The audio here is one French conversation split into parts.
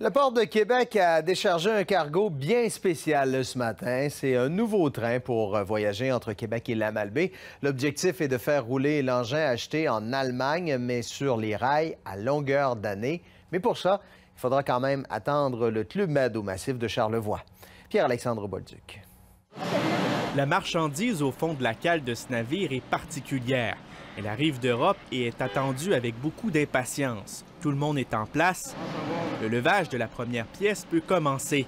Le port de Québec a déchargé un cargo bien spécial ce matin. C'est un nouveau train pour voyager entre Québec et Lamalbaie. L'objectif est de faire rouler l'engin acheté en Allemagne, mais sur les rails à longueur d'année. Mais pour ça, il faudra quand même attendre le Club Med au massif de Charlevoix. Pierre-Alexandre Bolduc. La marchandise au fond de la cale de ce navire est particulière. Elle arrive d'Europe et est attendue avec beaucoup d'impatience. Tout le monde est en place. Le levage de la première pièce peut commencer.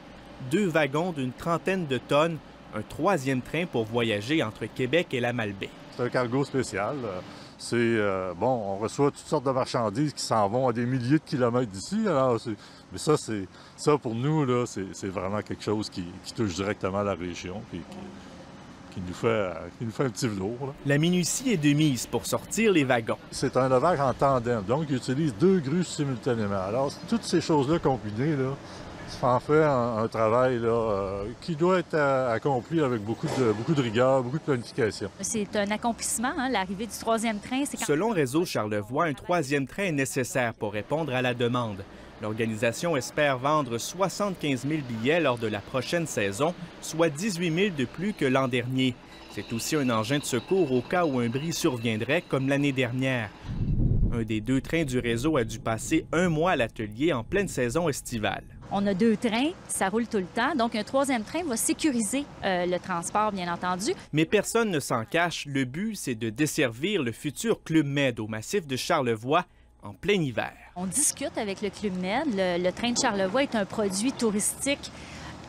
2 wagons d'une trentaine de tonnes, un 3e train pour voyager entre Québec et Lamalbaie. C'est un cargo spécial. On reçoit toutes sortes de marchandises qui s'en vont à des milliers de kilomètres d'ici. Mais ça, pour nous, là, c'est vraiment quelque chose qui touche directement la région et qui nous fait un petit velours. Là. La minutie est de mise pour sortir les wagons. C'est un levage en tandem, donc ils utilisent 2 grues simultanément. Alors, toutes ces choses-là combinées, là, ça en fait un travail là, qui doit être accompli avec beaucoup de rigueur, beaucoup de planification. C'est un accomplissement, l'arrivée du 3e train. Selon Réseau Charlevoix, un 3e train est nécessaire pour répondre à la demande. L'organisation espère vendre 75 000 billets lors de la prochaine saison, soit 18 000 de plus que l'an dernier. C'est aussi un engin de secours au cas où un bris surviendrait, comme l'année dernière. Un des 2 trains du réseau a dû passer 1 mois à l'atelier en pleine saison estivale. On a 2 trains, ça roule tout le temps, donc un 3e train va sécuriser le transport, bien entendu. Mais personne ne s'en cache, le but, c'est de desservir le futur Club Med au massif de Charlevoix en plein hiver. On discute avec le Club Med. Le train de Charlevoix est un produit touristique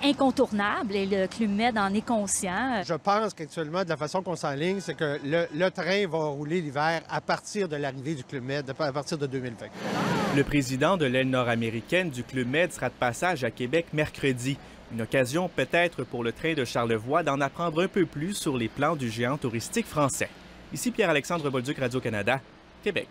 incontournable et le Club Med en est conscient. Je pense qu'actuellement, de la façon qu'on s'enligne, c'est que le train va rouler l'hiver à partir de l'arrivée du Club Med, à partir de 2020. Le président de l'aile nord-américaine du Club Med sera de passage à Québec mercredi. Une occasion peut-être pour le train de Charlevoix d'en apprendre un peu plus sur les plans du géant touristique français. Ici Pierre-Alexandre Bolduc, Radio-Canada, Québec.